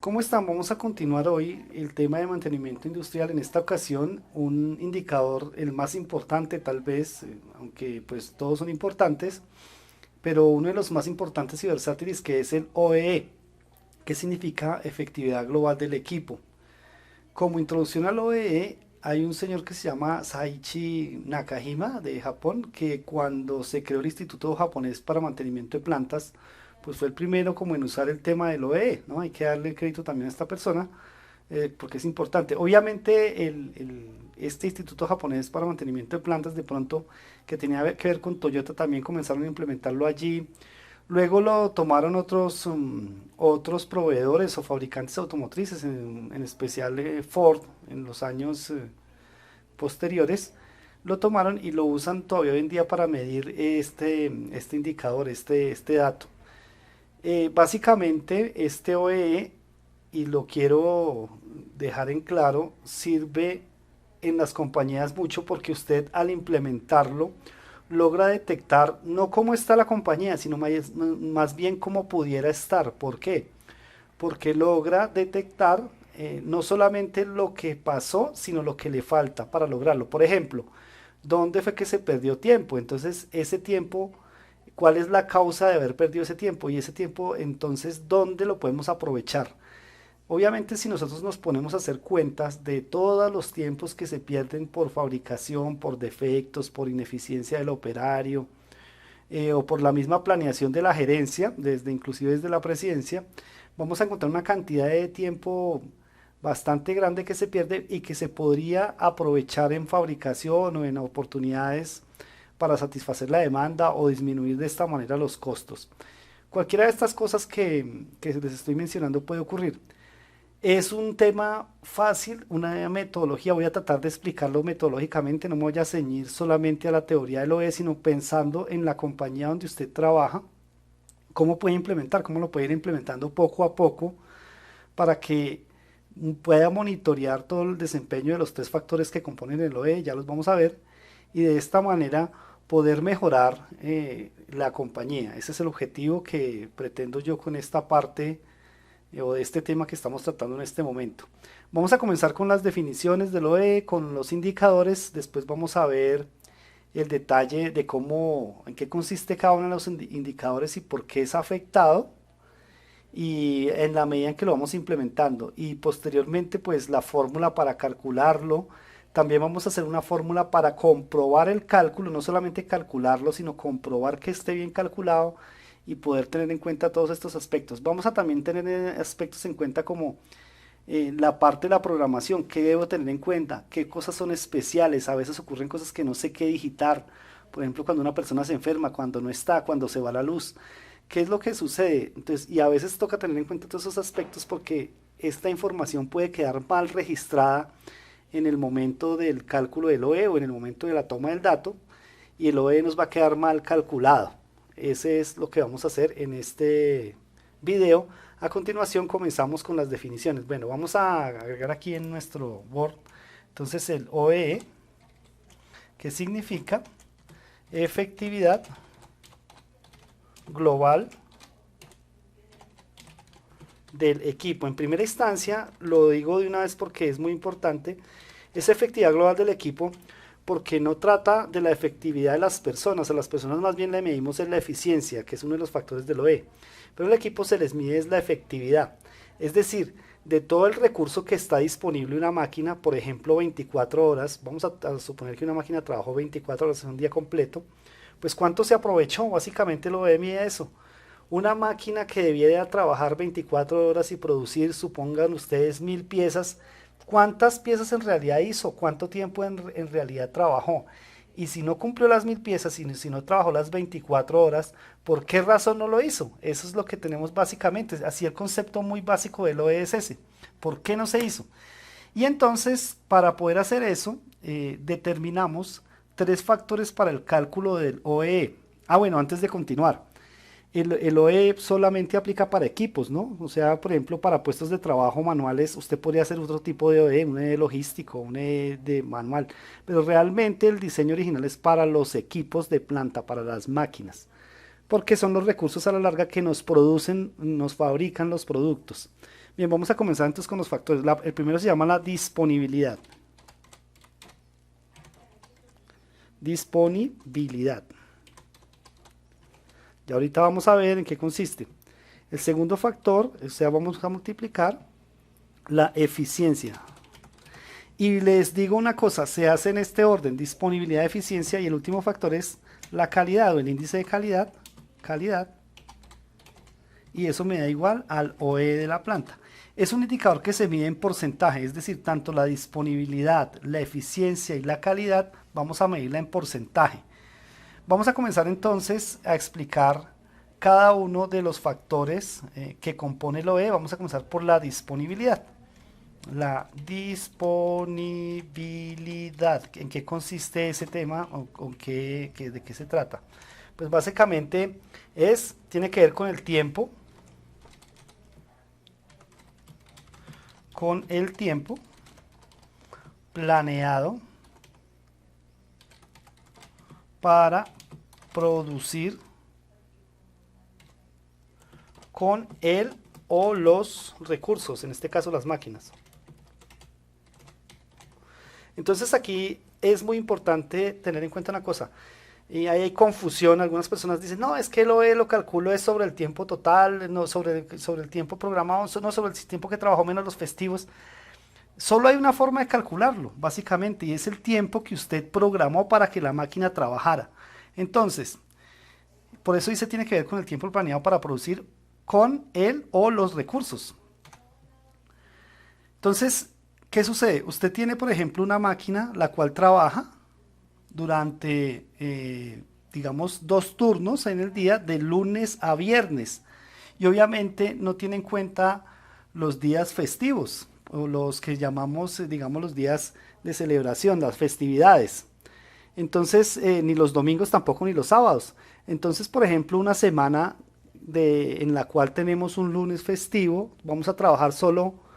¿Cómo están? Vamos a continuar hoy el tema de mantenimiento industrial. En esta ocasión, un indicador, el más importante tal vez, aunque pues todos son importantes, pero uno de los más importantes y versátiles que es el OEE, que significa efectividad global del equipo. Como introducción al OEE, hay un señor que se llama Saichi Nakajima de Japón, que cuando se creó el Instituto Japonés para Mantenimiento de Plantas, pues fue el primero como en usar el tema del OEE, ¿no? Hay que darle el crédito también a esta persona, porque es importante. Obviamente este Instituto Japonés para Mantenimiento de Plantas, de pronto, que tenía que ver con Toyota, también comenzaron a implementarlo allí. Luego lo tomaron otros proveedores o fabricantes automotrices, en especial Ford, en los años posteriores, lo tomaron y lo usan todavía hoy en día para medir este indicador, este dato. Básicamente, este OEE, y lo quiero dejar en claro, sirve en las compañías mucho porque usted al implementarlo logra detectar no cómo está la compañía, sino más bien cómo pudiera estar. ¿Por qué? Porque logra detectar no solamente lo que pasó, sino lo que le falta para lograrlo. Por ejemplo, ¿dónde fue que se perdió tiempo? Entonces, ese tiempo, ¿cuál es la causa de haber perdido ese tiempo? Y ese tiempo, entonces, ¿dónde lo podemos aprovechar? Obviamente, si nosotros nos ponemos a hacer cuentas de todos los tiempos que se pierden por fabricación, por defectos, por ineficiencia del operario, o por la misma planeación de la gerencia, inclusive desde la presidencia, vamos a encontrar una cantidad de tiempo bastante grande que se pierde y que se podría aprovechar en fabricación o en oportunidades para satisfacer la demanda o disminuir de esta manera los costos. Cualquiera de estas cosas que les estoy mencionando puede ocurrir. Es un tema fácil, una metodología, voy a tratar de explicarlo metodológicamente, no me voy a ceñir solamente a la teoría del OE, sino pensando en la compañía donde usted trabaja, cómo puede implementar, cómo lo puede ir implementando poco a poco para que pueda monitorear todo el desempeño de los tres factores que componen el OE, ya los vamos a ver, y de esta manera poder mejorar la compañía. Ese es el objetivo que pretendo yo con esta parte o de este tema que estamos tratando en este momento. Vamos a comenzar con las definiciones del OE, con los indicadores, después vamos a ver el detalle de cómo, en qué consiste cada uno de los indicadores y por qué es afectado, y en la medida en que lo vamos implementando, y posteriormente pues la fórmula para calcularlo. También vamos a hacer una fórmula para comprobar el cálculo, no solamente calcularlo, sino comprobar que esté bien calculado y poder tener en cuenta todos estos aspectos. Vamos a también tener aspectos en cuenta como la parte de la programación, qué debo tener en cuenta, qué cosas son especiales, a veces ocurren cosas que no sé qué digitar, por ejemplo cuando una persona se enferma, cuando no está, cuando se va la luz, qué es lo que sucede. Entonces, y a veces toca tener en cuenta todos esos aspectos porque esta información puede quedar mal registrada en el momento del cálculo del OE o en el momento de la toma del dato, y el OE nos va a quedar mal calculado. Ese es lo que vamos a hacer en este video. A continuación comenzamos con las definiciones. Bueno, vamos a agregar aquí en nuestro Word entonces el OEE, que significa efectividad global del equipo. En primera instancia, lo digo de una vez porque es muy importante, es efectividad global del equipo porque no trata de la efectividad de las personas. A las personas más bien le medimos en la eficiencia, que es uno de los factores del OE, pero al equipo se les mide es la efectividad, es decir, de todo el recurso que está disponible en una máquina, por ejemplo 24 horas, vamos a suponer que una máquina trabajó 24 horas en un día completo, pues cuánto se aprovechó, básicamente lo OE mide eso. Una máquina que debiera trabajar 24 horas y producir, supongan ustedes, 1000 piezas, ¿cuántas piezas en realidad hizo? ¿Cuánto tiempo en realidad trabajó? Y si no cumplió las 1000 piezas, si no trabajó las 24 horas, ¿por qué razón no lo hizo? Eso es lo que tenemos básicamente. Así el concepto muy básico del OE es ese. ¿Por qué no se hizo? Y entonces, para poder hacer eso, determinamos tres factores para el cálculo del OEE. Ah, bueno, antes de continuar. El OE solamente aplica para equipos, ¿no? O sea, por ejemplo, para puestos de trabajo manuales, usted podría hacer otro tipo de OE, un OE logístico, un OE de manual, pero realmente el diseño original es para los equipos de planta, para las máquinas, porque son los recursos a la larga que nos producen, nos fabrican los productos. Bien, vamos a comenzar entonces con los factores. El primero se llama la disponibilidad. Disponibilidad. Y ahorita vamos a ver en qué consiste. El segundo factor, o sea, vamos a multiplicar la eficiencia. Y les digo una cosa, se hace en este orden, disponibilidad, eficiencia, y el último factor es la calidad o el índice de calidad, y eso me da igual al OE de la planta. Es un indicador que se mide en porcentaje, es decir, tanto la disponibilidad, la eficiencia y la calidad, vamos a medirla en porcentaje. Vamos a comenzar entonces a explicar cada uno de los factores que compone el OE. Vamos a comenzar por la disponibilidad. La disponibilidad, ¿en qué consiste ese tema o de qué se trata? Pues básicamente tiene que ver con el tiempo, planeado para producir con él o los recursos, en este caso las máquinas. Entonces aquí es muy importante tener en cuenta una cosa, y ahí hay confusión. Algunas personas dicen, no, es que lo calculo es sobre el tiempo total, no sobre el tiempo programado, no sobre el tiempo que trabajó menos los festivos. Solo hay una forma de calcularlo, básicamente, y es el tiempo que usted programó para que la máquina trabajara. Entonces, por eso dice tiene que ver con el tiempo planeado para producir con él o los recursos. Entonces, ¿qué sucede? Usted tiene, por ejemplo, una máquina la cual trabaja durante, digamos, 2 turnos en el día, de lunes a viernes. Y obviamente no tiene en cuenta los días festivos, o los que llamamos, digamos, los días de celebración, las festividades. Entonces, ni los domingos tampoco, ni los sábados. Entonces, por ejemplo, una semana en la cual tenemos un lunes festivo, vamos a trabajar solo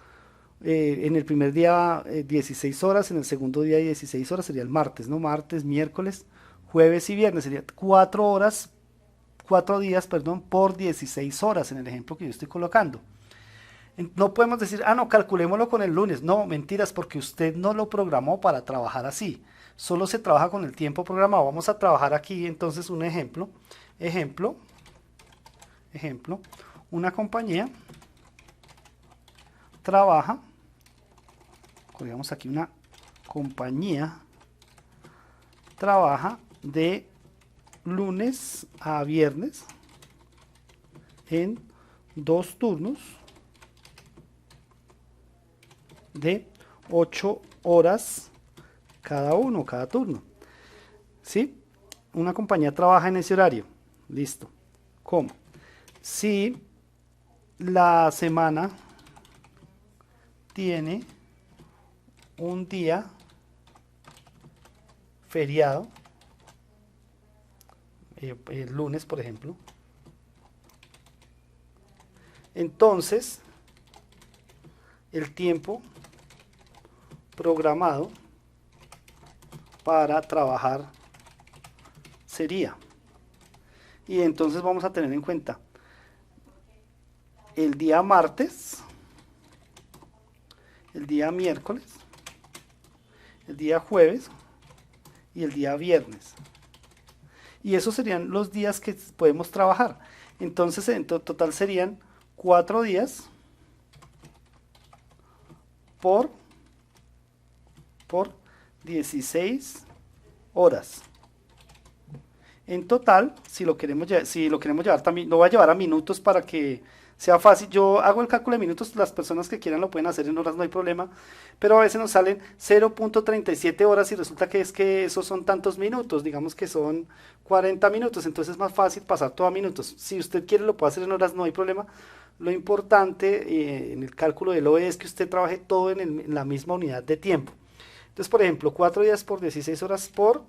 en el primer día 16 horas, en el segundo día 16 horas, sería el martes, ¿no? Martes, miércoles, jueves y viernes, sería 4 horas, 4 días, perdón, por 16 horas en el ejemplo que yo estoy colocando. No podemos decir, no, calculémoslo con el lunes. No, mentiras, porque usted no lo programó para trabajar así. Solo se trabaja con el tiempo programado. Vamos a trabajar aquí entonces un ejemplo. Ejemplo, una compañía trabaja, digamos aquí una compañía trabaja de lunes a viernes en 2 turnos de 8 horas cada turno. ¿Sí? Una compañía trabaja en ese horario. Listo. ¿Cómo? Si la semana tiene un día feriado, el lunes, por ejemplo, entonces el tiempo programado para trabajar sería, y entonces vamos a tener en cuenta el día martes, el día miércoles, el día jueves y el día viernes, y esos serían los días que podemos trabajar. Entonces en total serían 4 días por 16 horas. En total, si lo queremos llevar también, lo voy a llevar a minutos para que sea fácil. Yo hago el cálculo de minutos, las personas que quieran lo pueden hacer en horas, no hay problema, pero a veces nos salen 0.37 horas y resulta que esos son tantos minutos, digamos que son 40 minutos, entonces es más fácil pasar todo a minutos. Si usted quiere lo puede hacer en horas, no hay problema. Lo importante en el cálculo del OE es que usted trabaje todo en la misma unidad de tiempo. Entonces, por ejemplo, 4 días por 16 horas por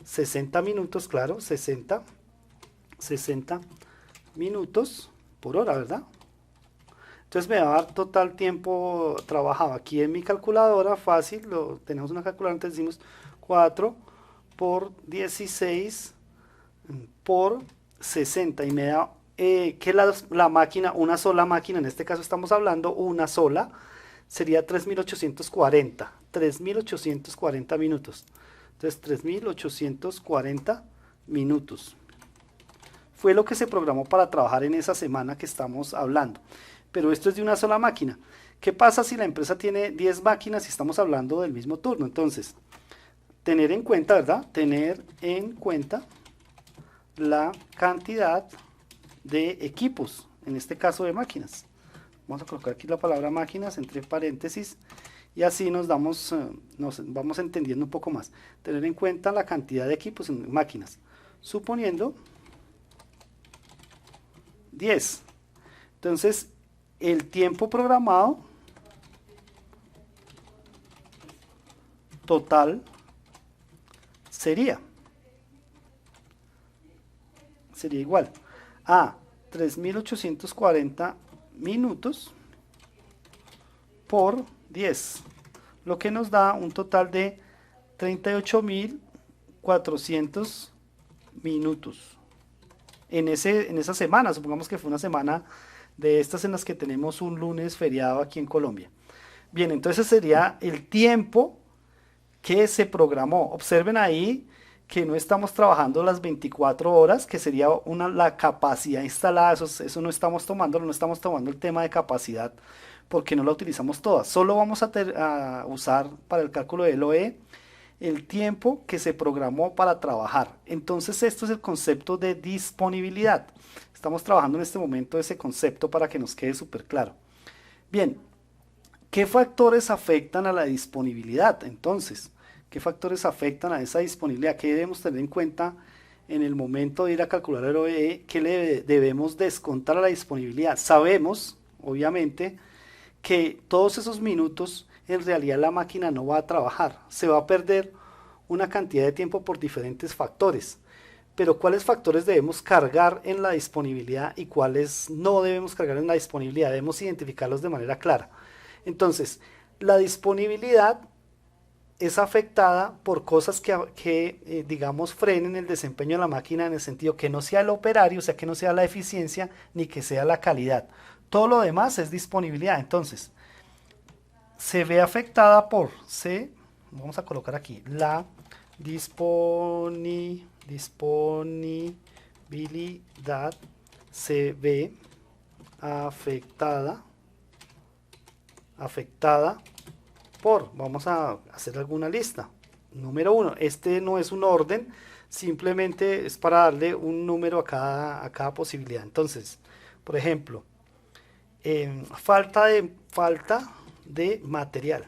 60 minutos, claro, 60 minutos por hora, ¿verdad? Entonces me va a dar total tiempo trabajado. Aquí en mi calculadora, fácil, tenemos una calculadora, entonces decimos 4 por 16 por 60 y me da que la máquina, una sola máquina, en este caso estamos hablando una sola, sería 3.840 minutos. Entonces 3.840 minutos fue lo que se programó para trabajar en esa semana que estamos hablando. Pero esto es de una sola máquina. ¿Qué pasa si la empresa tiene 10 máquinas y estamos hablando del mismo turno? Entonces, tener en cuenta, ¿verdad? Tener en cuenta la cantidad de equipos, en este caso de máquinas. Vamos a colocar aquí la palabra máquinas entre paréntesis y así nos vamos entendiendo un poco más. Tener en cuenta la cantidad de equipos en máquinas, suponiendo 10. Entonces, el tiempo programado total sería igual a 3.840 minutos por 10, lo que nos da un total de 38.400 minutos en esa semana. Supongamos que fue una semana de estas en las que tenemos un lunes feriado aquí en Colombia. Bien, entonces sería el tiempo que se programó. Observen ahí que no estamos trabajando las 24 horas, que sería la capacidad instalada. Eso no estamos tomando el tema de capacidad, porque no la utilizamos toda. Solo vamos a usar para el cálculo del LOE el tiempo que se programó para trabajar. Entonces esto es el concepto de disponibilidad. Estamos trabajando en este momento ese concepto para que nos quede súper claro. Bien, ¿qué factores afectan a la disponibilidad? Entonces, ¿qué factores afectan a esa disponibilidad? ¿Qué debemos tener en cuenta en el momento de ir a calcular el OEE? ¿Qué le debemos descontar a la disponibilidad? Sabemos, obviamente, que todos esos minutos en realidad la máquina no va a trabajar. Se va a perder una cantidad de tiempo por diferentes factores. Pero ¿cuáles factores debemos cargar en la disponibilidad y cuáles no debemos cargar en la disponibilidad? Debemos identificarlos de manera clara. Entonces, la disponibilidad es afectada por cosas que digamos, frenen el desempeño de la máquina, en el sentido que no sea el operario, o sea, que no sea la eficiencia, ni que sea la calidad. Todo lo demás es disponibilidad. Entonces, se ve afectada vamos a colocar aquí, la disponibilidad se ve afectada vamos a hacer alguna lista. Número 1, este no es un orden, simplemente es para darle un número a cada posibilidad. Entonces, por ejemplo, falta de material.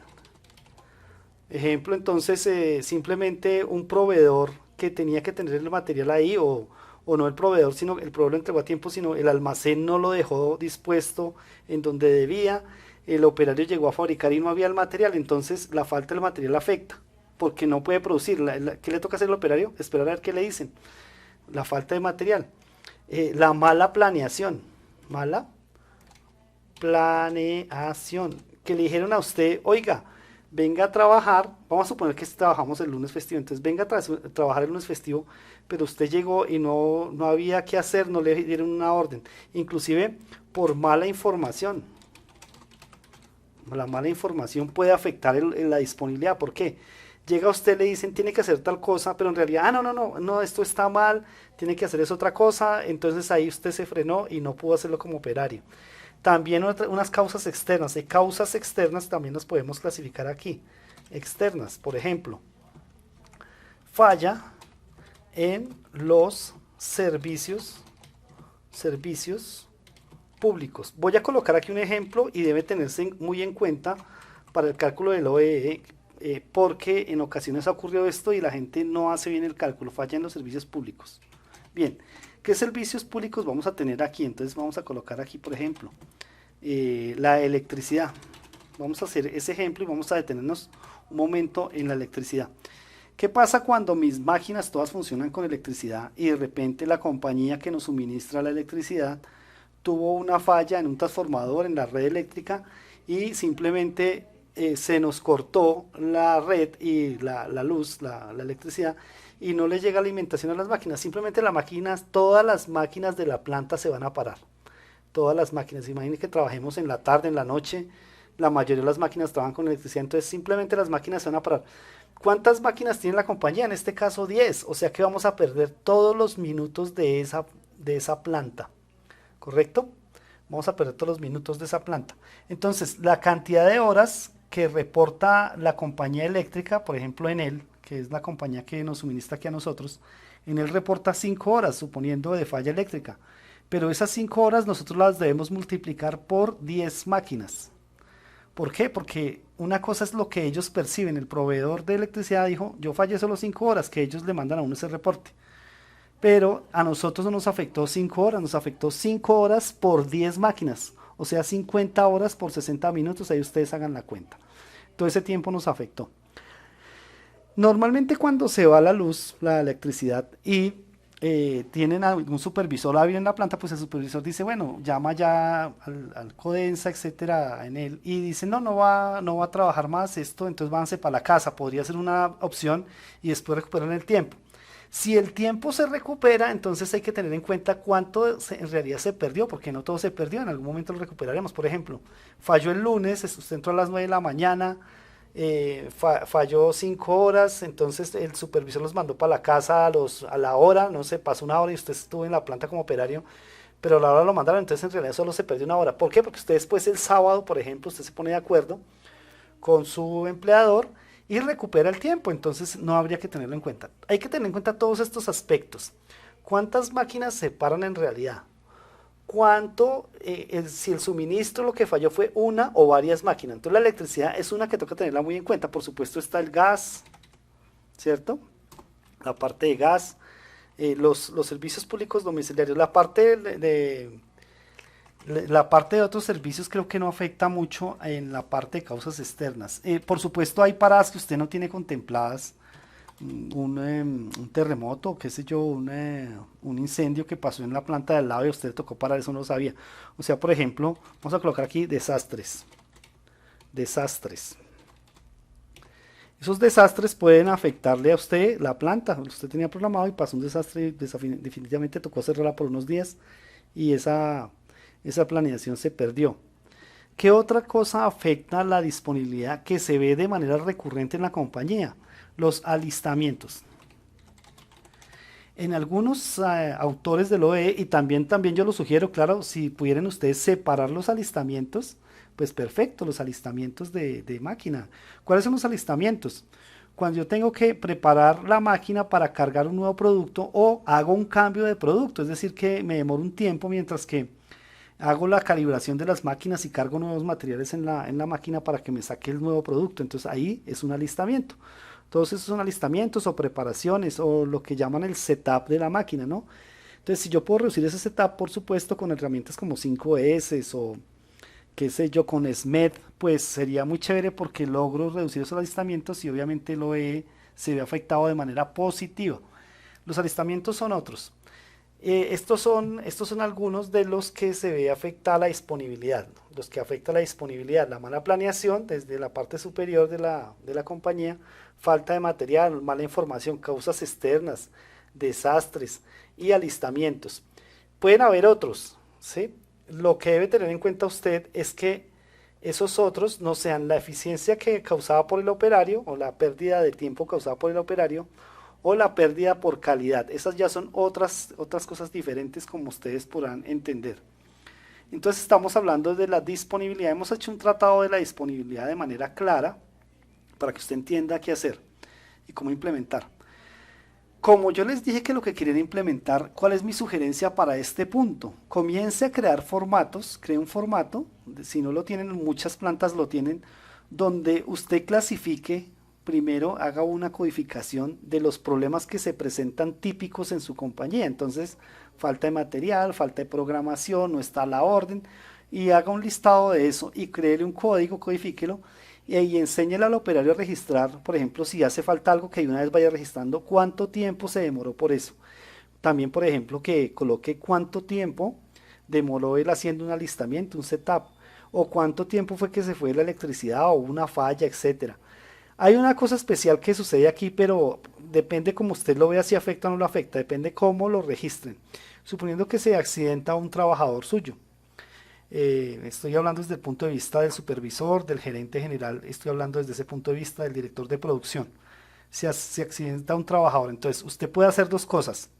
Ejemplo, entonces, simplemente un proveedor que tenía que tener el material ahí, o no el proveedor, sino el proveedor lo entregó a tiempo, sino el almacén no lo dejó dispuesto en donde debía. El operario llegó a fabricar y no había el material, entonces la falta del material afecta, porque no puede producir. ¿Qué le toca hacer al operario? Esperar a ver qué le dicen. La falta de material. La mala planeación. Que le dijeron a usted, oiga, venga a trabajar, vamos a suponer que trabajamos el lunes festivo, entonces venga a trabajar el lunes festivo, pero usted llegó y no había qué hacer, no le dieron una orden, inclusive por mala información. La mala información puede afectar la disponibilidad. ¿Por qué? Llega usted, le dicen tiene que hacer tal cosa, pero en realidad, no, esto está mal, tiene que hacer es otra cosa, entonces ahí usted se frenó y no pudo hacerlo como operario. También unas causas externas. De causas externas también las podemos clasificar aquí. Externas, por ejemplo, falla en los servicios públicos. Voy a colocar aquí un ejemplo y debe tenerse muy en cuenta para el cálculo del OEE, porque en ocasiones ha ocurrido esto y la gente no hace bien el cálculo, falla en los servicios públicos. Bien, ¿qué servicios públicos vamos a tener aquí? Entonces vamos a colocar aquí, por ejemplo, la electricidad. Vamos a hacer ese ejemplo y vamos a detenernos un momento en la electricidad. ¿Qué pasa cuando mis máquinas todas funcionan con electricidad y de repente la compañía que nos suministra la electricidad tuvo una falla en un transformador en la red eléctrica y simplemente se nos cortó la red y la luz, la electricidad, y no le llega alimentación a las máquinas. Simplemente las máquinas, todas las máquinas de la planta se van a parar. Todas las máquinas. Imaginen que trabajemos en la tarde, en la noche. La mayoría de las máquinas trabajan con electricidad, entonces simplemente las máquinas se van a parar. ¿Cuántas máquinas tiene la compañía? En este caso 10. O sea que vamos a perder todos los minutos de esa planta. ¿Correcto? Vamos a perder todos los minutos de esa planta. Entonces, la cantidad de horas que reporta la compañía eléctrica, por ejemplo Enel, que es la compañía que nos suministra aquí a nosotros, Enel reporta 5 horas, suponiendo de falla eléctrica. Pero esas 5 horas nosotros las debemos multiplicar por 10 máquinas. ¿Por qué? Porque una cosa es lo que ellos perciben. El proveedor de electricidad dijo, yo fallé solo 5 horas, que ellos le mandan a uno ese reporte. Pero a nosotros no nos afectó 5 horas, nos afectó 5 horas por 10 máquinas. O sea, 50 horas por 60 minutos, ahí ustedes hagan la cuenta. Todo ese tiempo nos afectó. Normalmente cuando se va la luz, la electricidad, y tienen algún supervisor hábil en la planta, pues el supervisor dice, bueno, llama ya al Codensa, etcétera, en él, y dice, no va a trabajar más esto, entonces váyanse para la casa, podría ser una opción, y después recuperan el tiempo. Si el tiempo se recupera, entonces hay que tener en cuenta cuánto en realidad se perdió, porque no todo se perdió, en algún momento lo recuperaremos. Por ejemplo, falló el lunes, usted entró a las 9 de la mañana, falló 5 horas, entonces el supervisor los mandó para la casa a la hora, no sé, pasó una hora y usted estuvo en la planta como operario, pero a la hora lo mandaron, entonces en realidad solo se perdió una hora. ¿Por qué? Porque usted después el sábado, por ejemplo, usted se pone de acuerdo con su empleador y recupera el tiempo, entonces no habría que tenerlo en cuenta. Hay que tener en cuenta todos estos aspectos. ¿Cuántas máquinas se paran en realidad? ¿Cuánto, si el suministro lo que falló fue una o varias máquinas? Entonces la electricidad es una que toca tenerla muy en cuenta. Por supuesto está el gas, ¿cierto? La parte de gas, los servicios públicos domiciliarios, la parte de otros servicios creo que no afecta mucho en la parte de causas externas. Por supuesto hay paradas que usted no tiene contempladas, un terremoto, qué sé yo, un incendio que pasó en la planta de al lado y a usted le tocó parar, eso no lo sabía. O sea, por ejemplo, vamos a colocar aquí desastres. Desastres. Esos desastres pueden afectarle a usted la planta. Usted tenía programado y pasó un desastre, definitivamente tocó cerrarla por unos días y esa planeación se perdió. ¿Qué otra cosa afecta la disponibilidad que se ve de manera recurrente en la compañía? Los alistamientos. En algunos autores del OE, y también yo lo sugiero, claro, si pudieran ustedes separar los alistamientos, pues perfecto, los alistamientos de máquina. ¿Cuáles son los alistamientos? Cuando yo tengo que preparar la máquina para cargar un nuevo producto o hago un cambio de producto, es decir, que me demoro un tiempo mientras que hago la calibración de las máquinas y cargo nuevos materiales en la máquina para que me saque el nuevo producto. Entonces ahí es un alistamiento. Todos esos son alistamientos o preparaciones o lo que llaman el setup de la máquina, ¿no? Entonces si yo puedo reducir ese setup, por supuesto, con herramientas como 5S o qué sé yo, con SMED, pues sería muy chévere porque logro reducir esos alistamientos y obviamente se ve afectado de manera positiva. Los alistamientos son otros. Estos son algunos de los que se ve afectada la disponibilidad, ¿no? Los que afecta la disponibilidad, la mala planeación desde la parte superior de la compañía, falta de material, mala información, causas externas, desastres y alistamientos. Pueden haber otros, ¿sí? Lo que debe tener en cuenta usted es que esos otros no sean la eficiencia que causada por el operario o la pérdida de tiempo causada por el operario o la pérdida por calidad. Esas ya son otras cosas diferentes como ustedes podrán entender. Entonces estamos hablando de la disponibilidad. Hemos hecho un tratado de la disponibilidad de manera clara para que usted entienda qué hacer y cómo implementar. Como yo les dije que lo que querían implementar, ¿cuál es mi sugerencia para este punto? Comience a crear formatos, cree un formato, si no lo tienen, muchas plantas lo tienen, donde usted clasifique. Primero haga una codificación de los problemas que se presentan típicos en su compañía. Entonces, falta de material, falta de programación, no está a la orden, y haga un listado de eso y créele un código, codifíquelo y enséñele al operario a registrar, por ejemplo, si hace falta algo que de una vez vaya registrando cuánto tiempo se demoró por eso. También, por ejemplo, que coloque cuánto tiempo demoró él haciendo un alistamiento, un setup, o cuánto tiempo fue que se fue la electricidad o una falla, etcétera. Hay una cosa especial que sucede aquí, pero depende como usted lo vea si afecta o no lo afecta, depende cómo lo registren. Suponiendo que se accidenta un trabajador suyo. Estoy hablando desde el punto de vista del supervisor, del gerente general, estoy hablando desde ese punto de vista del director de producción. Se accidenta un trabajador, entonces usted puede hacer dos cosas.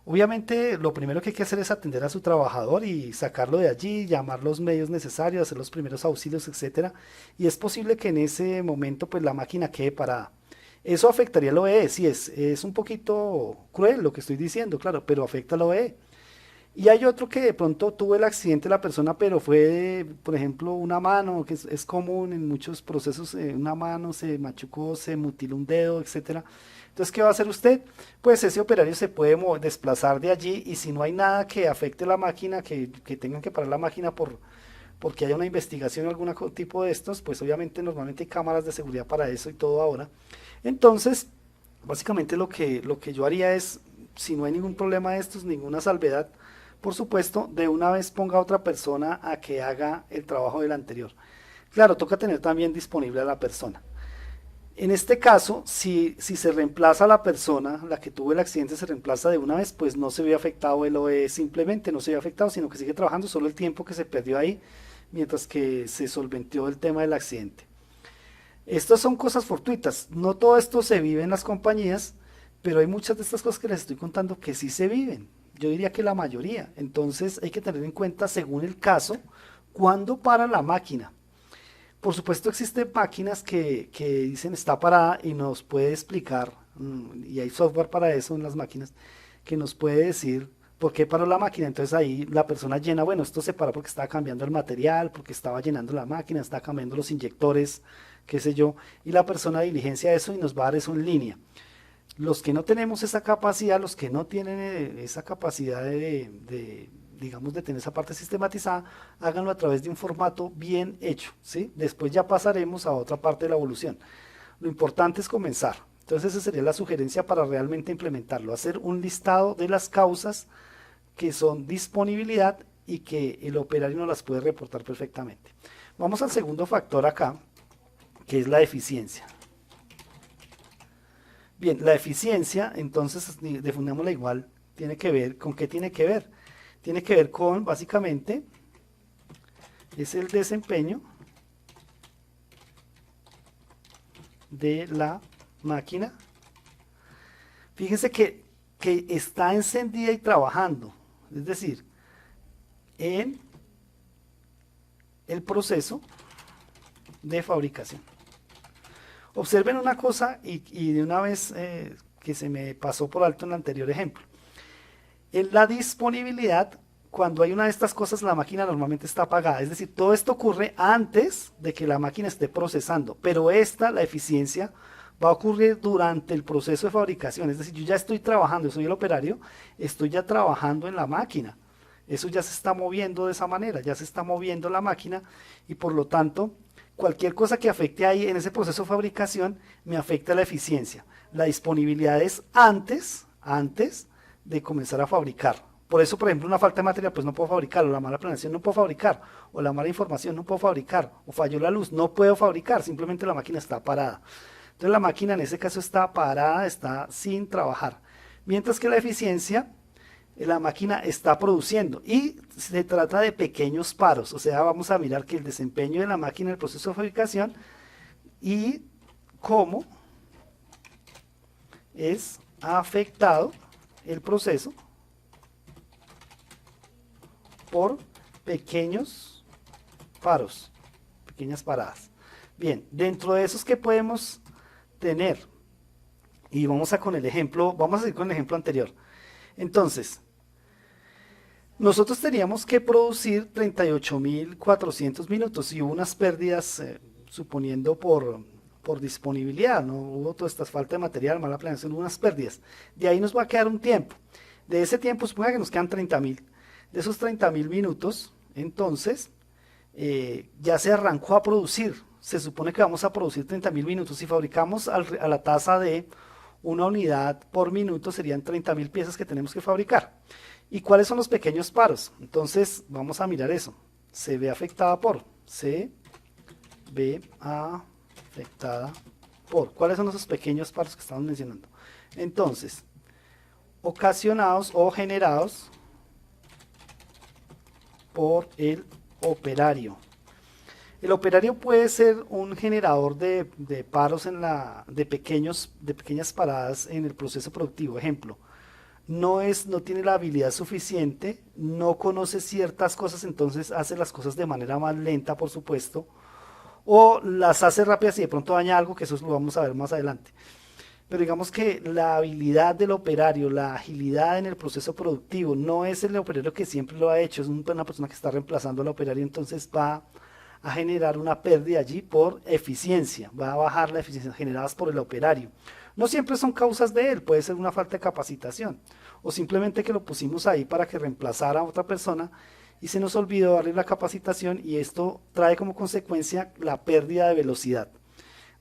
Obviamente, lo primero que hay que hacer es atender a su trabajador y sacarlo de allí, llamar los medios necesarios, hacer los primeros auxilios, etcétera. Y es posible que en ese momento, pues la máquina quede parada. Eso afectaría al OE, sí, es un poquito cruel lo que estoy diciendo, claro, pero afecta al OE. Y hay otro que de pronto tuvo el accidente la persona, pero fue, por ejemplo, una mano, que es común en muchos procesos, una mano se machucó, se mutiló un dedo, etcétera. Entonces, ¿qué va a hacer usted? Pues ese operario se puede desplazar de allí y si no hay nada que afecte la máquina, que tengan que parar la máquina porque haya una investigación o algún tipo de estos, pues obviamente normalmente hay cámaras de seguridad para eso y todo ahora. Entonces, básicamente lo que yo haría es, si no hay ningún problema de estos, ninguna salvedad, por supuesto, de una vez ponga a otra persona a que haga el trabajo del anterior. Claro, toca tener también disponible a la persona. En este caso, si se reemplaza a la persona, la que tuvo el accidente se reemplaza de una vez, pues no se ve afectado el OE, simplemente no se ve afectado, sino que sigue trabajando solo el tiempo que se perdió ahí, mientras que se solventó el tema del accidente. Estas son cosas fortuitas, no todo esto se vive en las compañías, pero hay muchas de estas cosas que les estoy contando que sí se viven. Yo diría que la mayoría. Entonces hay que tener en cuenta, según el caso, cuándo para la máquina. Por supuesto existen máquinas que dicen está parada y nos puede explicar, y hay software para eso en las máquinas, que nos puede decir por qué paró la máquina. Entonces ahí la persona llena, bueno, esto se paró porque estaba cambiando el material, porque estaba llenando la máquina, estaba cambiando los inyectores, qué sé yo, y la persona diligencia eso y nos va a dar eso en línea. Los que no tenemos esa capacidad, los que no tienen esa capacidad digamos, de tener esa parte sistematizada, háganlo a través de un formato bien hecho, ¿sí? Después ya pasaremos a otra parte de la evolución. Lo importante es comenzar. Entonces esa sería la sugerencia para realmente implementarlo, hacer un listado de las causas que son disponibilidad y que el operario nos las puede reportar perfectamente. Vamos al segundo factor acá, que es la eficiencia. Bien, la eficiencia, entonces, definámosla igual, tiene que ver, ¿con qué tiene que ver? Tiene que ver con, básicamente, es el desempeño de la máquina. Fíjense que está encendida y trabajando, es decir, en el proceso de fabricación. Observen una cosa y de una vez que se me pasó por alto en el anterior ejemplo. En la disponibilidad, cuando hay una de estas cosas, la máquina normalmente está apagada. Es decir, todo esto ocurre antes de que la máquina esté procesando. Pero la eficiencia, va a ocurrir durante el proceso de fabricación. Es decir, yo ya estoy trabajando, yo soy el operario, estoy ya trabajando en la máquina. Eso ya se está moviendo de esa manera, ya se está moviendo la máquina y por lo tanto cualquier cosa que afecte ahí en ese proceso de fabricación me afecta la eficiencia. La disponibilidad es antes de comenzar a fabricar. Por eso, por ejemplo, una falta de material, pues no puedo fabricar, o la mala planeación no puedo fabricar, o la mala información no puedo fabricar, o falló la luz, no puedo fabricar, simplemente la máquina está parada. Entonces la máquina en ese caso está parada, está sin trabajar. Mientras que la eficiencia, la máquina está produciendo y se trata de pequeños paros, o sea, vamos a mirar que el desempeño de la máquina en el proceso de fabricación y cómo es afectado el proceso por pequeños paros, pequeñas paradas. Bien, dentro de esos que podemos tener, y vamos a con el ejemplo, vamos a seguir con el ejemplo anterior. Entonces, nosotros teníamos que producir 38.400 minutos y hubo unas pérdidas, suponiendo por disponibilidad, no hubo todas estas falta de material, mala planeación, hubo unas pérdidas. De ahí nos va a quedar un tiempo. De ese tiempo, suponga que nos quedan 30.000. De esos 30.000 minutos, entonces, ya se arrancó a producir. Se supone que vamos a producir 30.000 minutos. Si fabricamos a la tasa de una unidad por minuto, serían 30.000 piezas que tenemos que fabricar. ¿Y cuáles son los pequeños paros? Entonces, vamos a mirar eso. Se ve afectada por ¿Cuáles son esos pequeños paros que estamos mencionando? Entonces, ocasionados o generados por el operario. El operario puede ser un generador de paros de pequeñas paradas en el proceso productivo. Ejemplo, no tiene la habilidad suficiente, no conoce ciertas cosas, entonces hace las cosas de manera más lenta, por supuesto, o las hace rápidas y de pronto daña algo, que eso lo vamos a ver más adelante. Pero digamos que la habilidad del operario, la agilidad en el proceso productivo, no es el operario que siempre lo ha hecho, es una persona que está reemplazando al operario, entonces va a generar una pérdida allí por eficiencia, va a bajar la eficiencia generadas por el operario. No siempre son causas de él, puede ser una falta de capacitación o simplemente que lo pusimos ahí para que reemplazara a otra persona y se nos olvidó darle la capacitación y esto trae como consecuencia la pérdida de velocidad.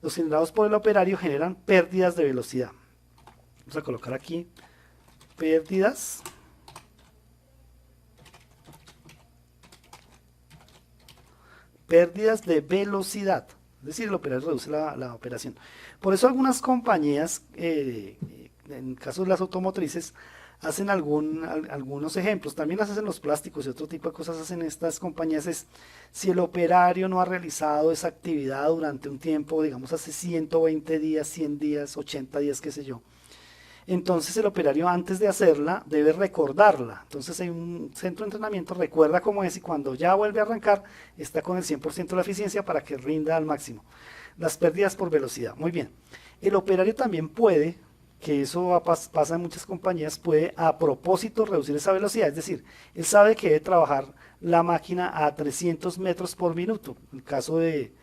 Los generados por el operario generan pérdidas de velocidad. Vamos a colocar aquí pérdidas de velocidad. Es decir, el operario reduce la operación. Por eso algunas compañías, en el caso de las automotrices, hacen algunos ejemplos. También las hacen los plásticos y otro tipo de cosas hacen estas compañías. Es si el operario no ha realizado esa actividad durante un tiempo, digamos hace 120 días, 100 días, 80 días, qué sé yo. Entonces el operario antes de hacerla debe recordarla. Entonces hay un centro de entrenamiento, recuerda cómo es y cuando ya vuelve a arrancar está con el 100% de la eficiencia para que rinda al máximo. Las pérdidas por velocidad. Muy bien. El operario también puede, que eso pasa en muchas compañías, puede a propósito reducir esa velocidad. Es decir, él sabe que debe trabajar la máquina a 300 metros por minuto. En el caso de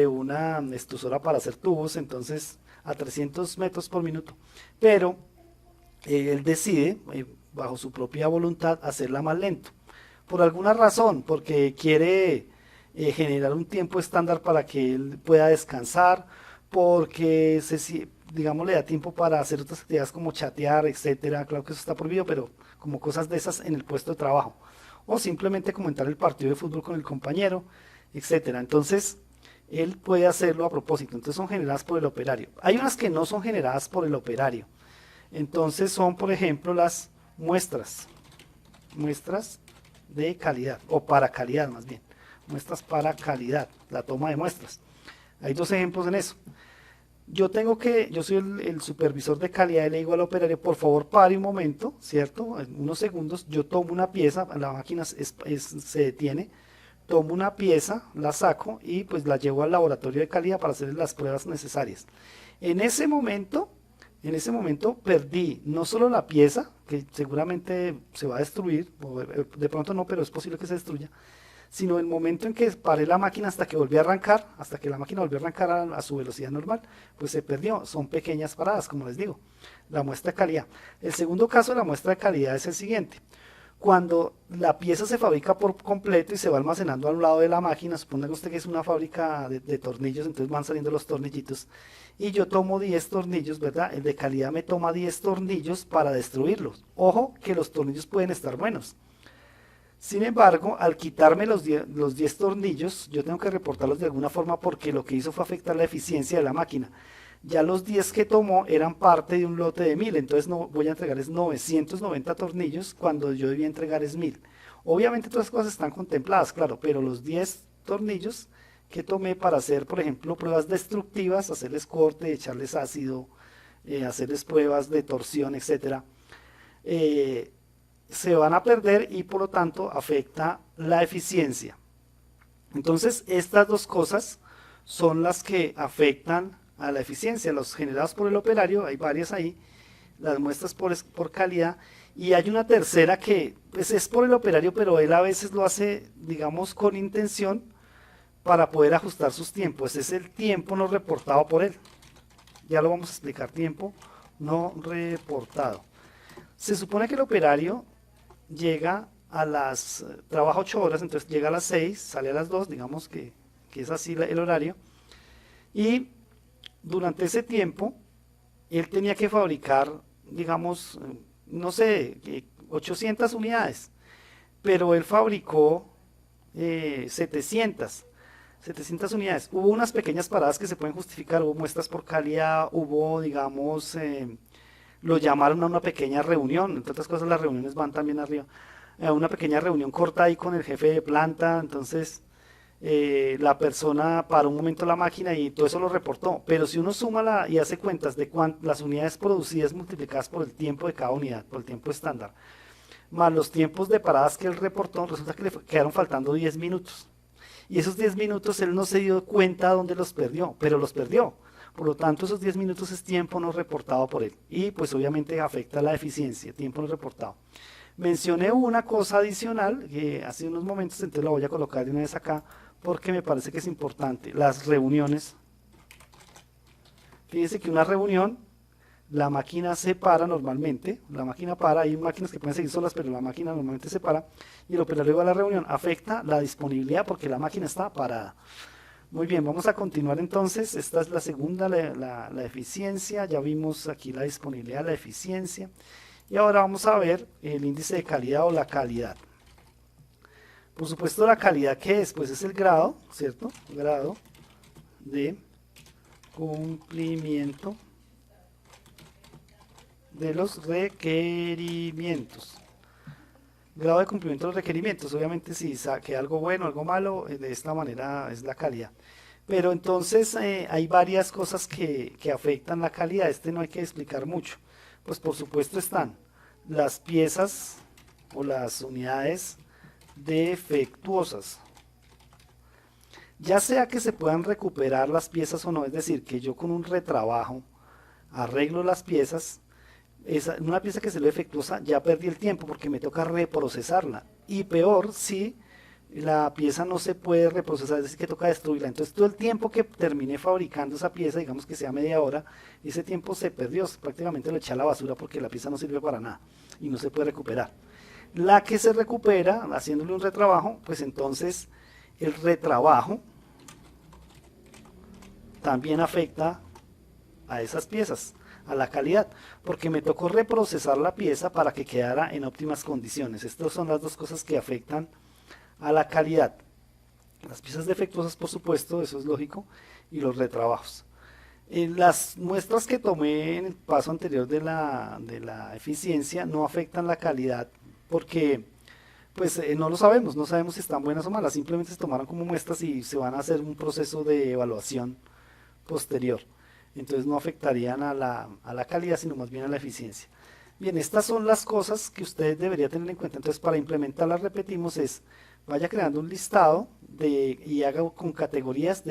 una extrusora para hacer tubos, entonces a 300 metros por minuto. Pero él decide, bajo su propia voluntad, hacerla más lento. Por alguna razón, porque quiere generar un tiempo estándar para que él pueda descansar, porque digamos le da tiempo para hacer otras actividades como chatear, etcétera. Claro que eso está prohibido, pero como cosas de esas en el puesto de trabajo. O simplemente comentar el partido de fútbol con el compañero, etcétera. Entonces, él puede hacerlo a propósito. Entonces son generadas por el operario. Hay unas que no son generadas por el operario. Entonces son, por ejemplo, las muestras de calidad, o para calidad más bien. Muestras para calidad, la toma de muestras. Hay dos ejemplos en eso. Yo soy el supervisor de calidad y le digo al operario, por favor pare un momento, ¿cierto? En unos segundos yo tomo una pieza, la máquina se detiene, tomo una pieza, la saco y pues la llevo al laboratorio de calidad para hacer las pruebas necesarias. En ese momento, perdí no solo la pieza, que seguramente se va a destruir, o de pronto no, pero es posible que se destruya, sino el momento en que paré la máquina hasta que volví a arrancar, hasta que la máquina volvió a arrancar a su velocidad normal, pues se perdió. Son pequeñas paradas, como les digo. La muestra de calidad. El segundo caso de la muestra de calidad es el siguiente. Cuando la pieza se fabrica por completo y se va almacenando al lado de la máquina, suponga usted que es una fábrica de tornillos, entonces van saliendo los tornillitos, y yo tomo 10 tornillos, ¿verdad? El de calidad me toma 10 tornillos para destruirlos. Ojo que los tornillos pueden estar buenos. Sin embargo, al quitarme los 10 tornillos, yo tengo que reportarlos de alguna forma porque lo que hizo fue afectar la eficiencia de la máquina. Ya los 10 que tomó eran parte de un lote de 1000, entonces no voy a entregarles 990 tornillos cuando yo debía entregar es 1000. Obviamente todas las cosas están contempladas, claro, pero los 10 tornillos que tomé para hacer, por ejemplo, pruebas destructivas, hacerles corte, echarles ácido, hacerles pruebas de torsión, etcétera, se van a perder y por lo tanto afecta la eficiencia. Entonces estas dos cosas son las que afectan a la eficiencia, los generados por el operario, hay varias ahí, las muestras por calidad, y hay una tercera que pues, es por el operario, pero él a veces lo hace, digamos, con intención para poder ajustar sus tiempos. Es el tiempo no reportado por él. Ya lo vamos a explicar, tiempo no reportado. Se supone que el operario llega trabaja 8 horas, entonces llega a las 6, sale a las 2, digamos que es así el horario, y durante ese tiempo él tenía que fabricar, digamos, no sé, 800 unidades, pero él fabricó 700. 700 unidades. Hubo unas pequeñas paradas que se pueden justificar, hubo muestras por calidad, hubo, digamos, lo llamaron a una pequeña reunión, entre otras cosas las reuniones van también arriba, a una pequeña reunión corta ahí con el jefe de planta, entonces la persona paró un momento la máquina y todo eso lo reportó, pero si uno suma y hace cuentas de las unidades producidas multiplicadas por el tiempo de cada unidad, por el tiempo estándar, más los tiempos de paradas que él reportó, resulta que le quedaron faltando 10 minutos. Y esos 10 minutos él no se dio cuenta dónde los perdió, pero los perdió. Por lo tanto, esos 10 minutos es tiempo no reportado por él. Y pues obviamente afecta la eficiencia, tiempo no reportado. Mencioné una cosa adicional que hace unos momentos, entonces la voy a colocar de una vez acá porque me parece que es importante. Las reuniones. Fíjense que una reunión, la máquina se para normalmente, la máquina para, hay máquinas que pueden seguir solas, pero la máquina normalmente se para, y el operario va a la reunión, afecta la disponibilidad porque la máquina está parada. Muy bien, vamos a continuar entonces, esta es la segunda, la eficiencia, ya vimos aquí la disponibilidad, la eficiencia, y ahora vamos a ver el índice de calidad o la calidad. Por supuesto, la calidad, ¿qué es? Pues es el grado, ¿cierto? Grado de cumplimiento de los requerimientos. Grado de cumplimiento de los requerimientos. Obviamente si saque algo bueno, algo malo, de esta manera es la calidad. Pero entonces hay varias cosas que afectan la calidad. Este no hay que explicar mucho. Pues por supuesto están las piezas o las unidades defectuosas. Ya sea que se puedan recuperar las piezas o no, es decir, que yo con un retrabajo arreglo las piezas, una pieza que se ve defectuosa ya perdí el tiempo porque me toca reprocesarla. Y peor si la pieza no se puede reprocesar, es decir, que toca destruirla. Entonces todo el tiempo que terminé fabricando esa pieza, digamos que sea media hora, ese tiempo se perdió, prácticamente lo eché a la basura porque la pieza no sirve para nada y no se puede recuperar. La que se recupera haciéndole un retrabajo, pues entonces el retrabajo también afecta a esas piezas, a la calidad, porque me tocó reprocesar la pieza para que quedara en óptimas condiciones. Estas son las dos cosas que afectan a la calidad. Las piezas defectuosas, por supuesto, eso es lógico, y los retrabajos. En las muestras que tomé en el paso anterior de la eficiencia no afectan la calidad porque pues no lo sabemos, no sabemos si están buenas o malas, simplemente se tomaron como muestras y se van a hacer un proceso de evaluación posterior. Entonces no afectarían a la calidad, sino más bien a la eficiencia. Bien, estas son las cosas que usted debería tener en cuenta. Entonces para implementarlas, repetimos, vaya creando un listado y haga con categorías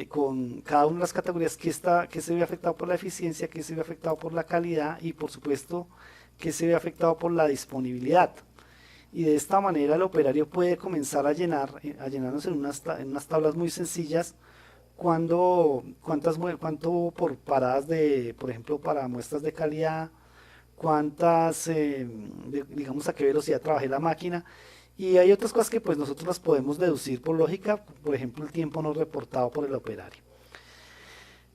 con cada una de las categorías que se ve afectado por la eficiencia, que se ve afectado por la calidad y por supuesto que se ve afectado por la disponibilidad. Y de esta manera el operario puede comenzar a llenarnos en unas tablas muy sencillas cuánto por paradas por ejemplo, para muestras de calidad, digamos a qué velocidad trabajé la máquina. Y hay otras cosas que pues nosotros las podemos deducir por lógica, por ejemplo el tiempo no reportado por el operario.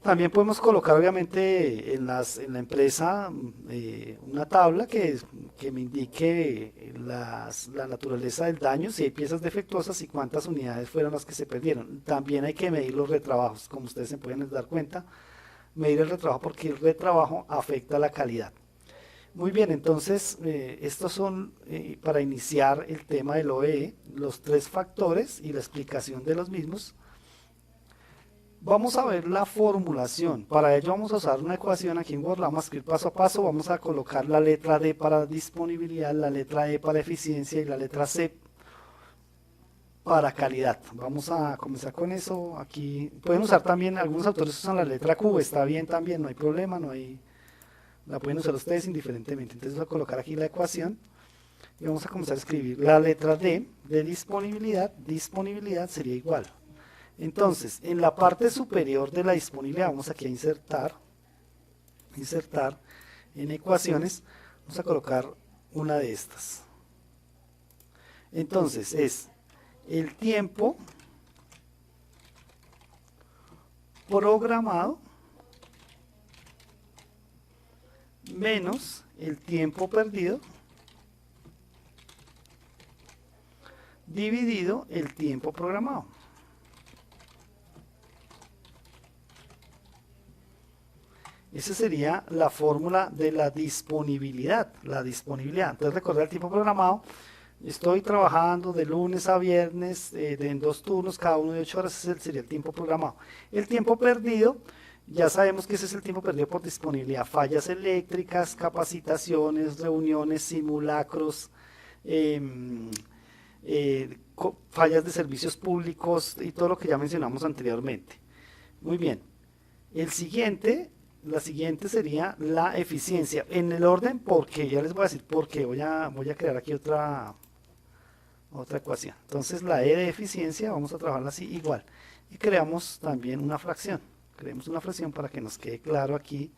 También podemos colocar obviamente en la empresa una tabla que me indique la naturaleza del daño, si hay piezas defectuosas y cuántas unidades fueron las que se perdieron. También hay que medir los retrabajos, como ustedes se pueden dar cuenta, medir el retrabajo porque el retrabajo afecta la calidad. Muy bien, entonces estos son para iniciar el tema del OEE, los 3 factores y la explicación de los mismos. Vamos a ver la formulación. Para ello vamos a usar una ecuación aquí en Word, la vamos a escribir paso a paso. Vamos a colocar la letra D para disponibilidad, la letra E para eficiencia y la letra C para calidad. Vamos a comenzar con eso. Aquí pueden usar también, algunos autores usan la letra Q, está bien también, no hay problema, la pueden usar ustedes indiferentemente. Entonces voy a colocar aquí la ecuación y vamos a comenzar a escribir la letra D de disponibilidad. Disponibilidad sería igual. Entonces, en la parte superior de la disponibilidad, vamos aquí a insertar en ecuaciones, vamos a colocar una de estas. Entonces, es el tiempo programado menos el tiempo perdido dividido el tiempo programado. Esa sería la fórmula de la disponibilidad. La disponibilidad. Entonces recordar el tiempo programado. Estoy trabajando de lunes a viernes en 2 turnos, cada uno de 8 horas, ese sería el tiempo programado. El tiempo perdido, ya sabemos que ese es el tiempo perdido por disponibilidad. Fallas eléctricas, capacitaciones, reuniones, simulacros, em, fallas de servicios públicos y todo lo que ya mencionamos anteriormente. Muy bien. La siguiente sería la eficiencia. En el orden, porque ya les voy a decir por qué. Voy a crear aquí otra ecuación. Entonces la E de eficiencia vamos a trabajarla así igual. Y creamos también una fracción. Creemos una fracción para que nos quede claro aquí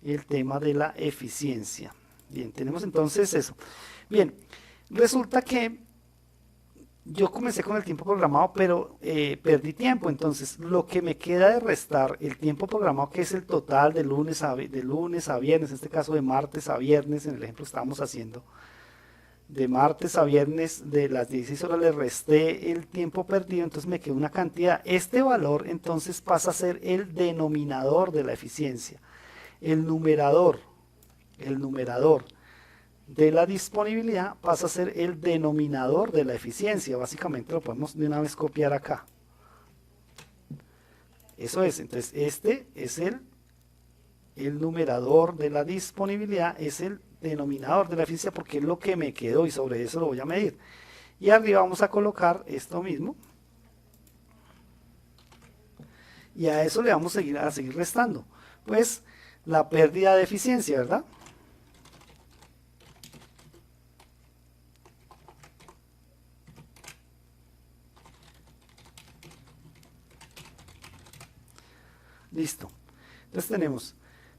el tema de la eficiencia. Bien, tenemos entonces eso. Bien, resulta que yo comencé con el tiempo programado, pero perdí tiempo. Entonces, lo que me queda de restar el tiempo programado, que es el total de lunes a viernes, en este caso de martes a viernes, en el ejemplo que estábamos haciendo, de martes a viernes de las 16 horas le resté el tiempo perdido, entonces me quedó una cantidad. Este valor entonces pasa a ser el denominador de la eficiencia. El numerador, el numerador de la disponibilidad pasa a ser el denominador de la eficiencia. Básicamente lo podemos de una vez copiar acá. Eso es, entonces este es el numerador de la disponibilidad, es el denominador de la eficiencia porque es lo que me quedó y sobre eso lo voy a medir. Y arriba vamos a colocar esto mismo. Y a eso le vamos a seguir restando. Pues la pérdida de eficiencia, ¿verdad? Listo. Entonces tenemos,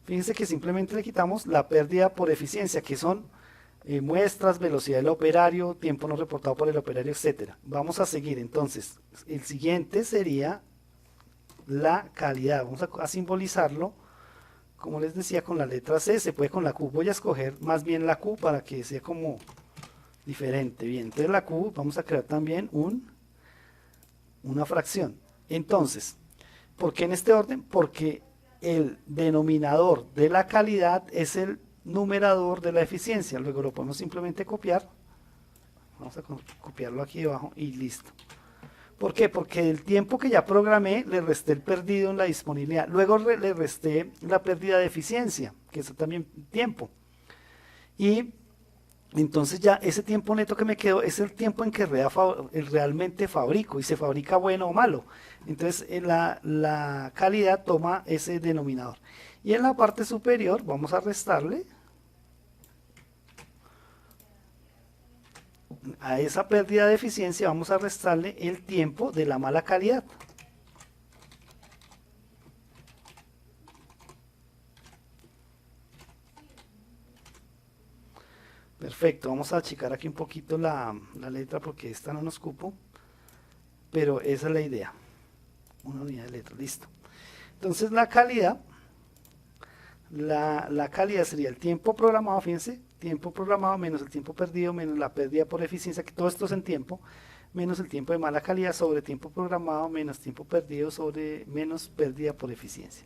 fíjense que simplemente le quitamos la pérdida por eficiencia, que son muestras, velocidad del operario, tiempo no reportado por el operario, etcétera. Vamos a seguir entonces. El siguiente sería la calidad. Vamos a simbolizarlo, como les decía, con la letra C. Se puede con la Q. Voy a escoger más bien la Q para que sea como diferente. Bien, entonces la Q vamos a crear también una fracción. Entonces, ¿por qué en este orden? Porque el denominador de la calidad es el numerador de la eficiencia. Luego lo podemos simplemente copiar. Vamos a copiarlo aquí abajo y listo. ¿Por qué? Porque el tiempo que ya programé le resté el perdido en la disponibilidad. Luego le resté la pérdida de eficiencia, que es también tiempo. Y entonces ya ese tiempo neto que me quedó es el tiempo en que realmente fabrico y se fabrica bueno o malo. Entonces la calidad toma ese denominador. Y en la parte superior vamos a restarle a esa pérdida de eficiencia, vamos a restarle el tiempo de la mala calidad. Perfecto, vamos a achicar aquí un poquito la letra porque esta no nos cupo, pero esa es la idea. Una unidad de letra, listo. Entonces la calidad sería el tiempo programado, fíjense, tiempo programado menos el tiempo perdido, menos la pérdida por eficiencia, que todo esto es en tiempo, menos el tiempo de mala calidad sobre tiempo programado, menos tiempo perdido sobre menos pérdida por eficiencia.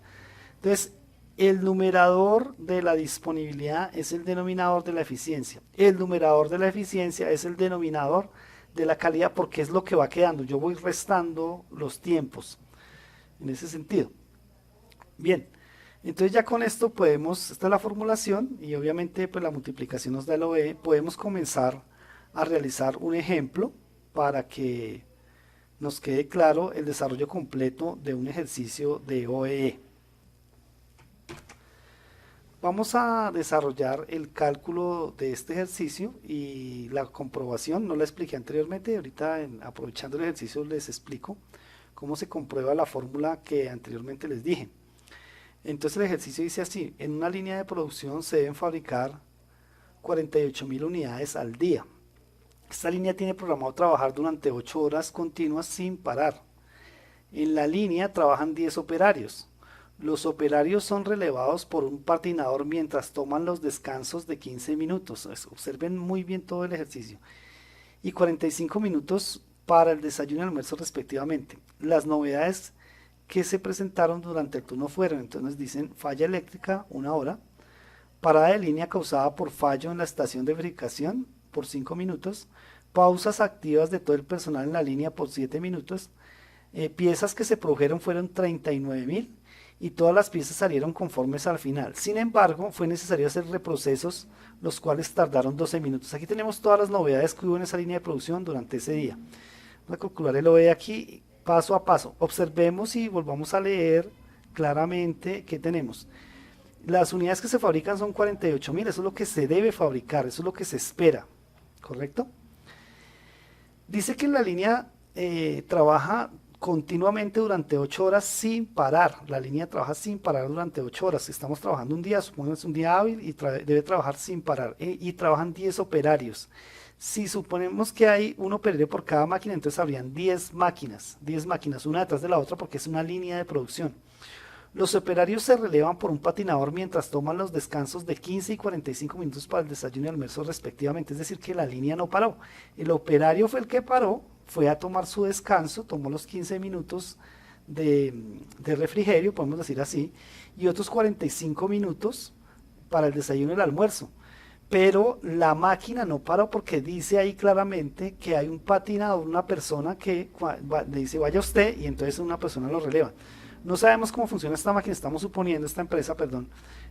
Entonces, el numerador de la disponibilidad es el denominador de la eficiencia. El numerador de la eficiencia es el denominador de la calidad porque es lo que va quedando. Yo voy restando los tiempos en ese sentido. Bien. Entonces ya con esto esta es la formulación y obviamente pues la multiplicación nos da el OE, podemos comenzar a realizar un ejemplo para que nos quede claro el desarrollo completo de un ejercicio de OEE. Vamos a desarrollar el cálculo de este ejercicio y la comprobación, no la expliqué anteriormente, ahorita aprovechando el ejercicio les explico cómo se comprueba la fórmula que anteriormente les dije. Entonces el ejercicio dice así, en una línea de producción se deben fabricar 48.000 unidades al día. Esta línea tiene programado trabajar durante 8 horas continuas sin parar. En la línea trabajan 10 operarios. Los operarios son relevados por un patinador mientras toman los descansos de 15 minutos. Observen muy bien todo el ejercicio. Y 45 minutos para el desayuno y el almuerzo respectivamente. Las novedades que se presentaron durante el turno fueron. Entonces dicen falla eléctrica, 1 hora, parada de línea causada por fallo en la estación de verificación por 5 minutos, pausas activas de todo el personal en la línea por 7 minutos, piezas que se produjeron fueron 39.000 y todas las piezas salieron conformes al final. Sin embargo, fue necesario hacer reprocesos, los cuales tardaron 12 minutos. Aquí tenemos todas las novedades que hubo en esa línea de producción durante ese día. Vamos a calcular el OE aquí paso a paso. Observemos y volvamos a leer claramente qué tenemos. Las unidades que se fabrican son 48.000, eso es lo que se debe fabricar, eso es lo que se espera, ¿correcto? Dice que la línea trabaja continuamente durante 8 horas sin parar. La línea trabaja sin parar durante 8 horas. Si estamos trabajando un día, supongamos un día hábil y debe trabajar sin parar. Y trabajan 10 operarios. Si suponemos que hay un operario por cada máquina, entonces habrían 10 máquinas, una detrás de la otra porque es una línea de producción. Los operarios se relevan por un patinador mientras toman los descansos de 15 y 45 minutos para el desayuno y almuerzo respectivamente. Es decir, que la línea no paró. El operario fue el que paró, fue a tomar su descanso, tomó los 15 minutos de refrigerio, podemos decir así, y otros 45 minutos para el desayuno y el almuerzo. Pero la máquina no paró porque dice ahí claramente que hay un patinador, una persona que le dice vaya usted y entonces una persona lo releva. No sabemos cómo funciona esta máquina, esta empresa,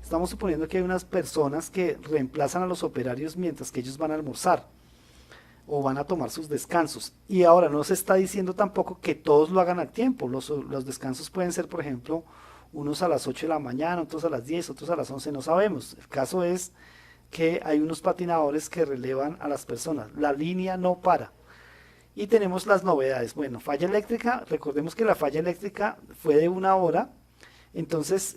estamos suponiendo que hay unas personas que reemplazan a los operarios mientras que ellos van a almorzar o van a tomar sus descansos. Y ahora no se está diciendo tampoco que todos lo hagan al tiempo, los descansos pueden ser, por ejemplo, unos a las 8 de la mañana, otros a las 10, otros a las 11, no sabemos. El caso es que hay unos patinadores que relevan a las personas, la línea no para. Y tenemos las novedades. Bueno, falla eléctrica, recordemos que la falla eléctrica fue de 1 hora, entonces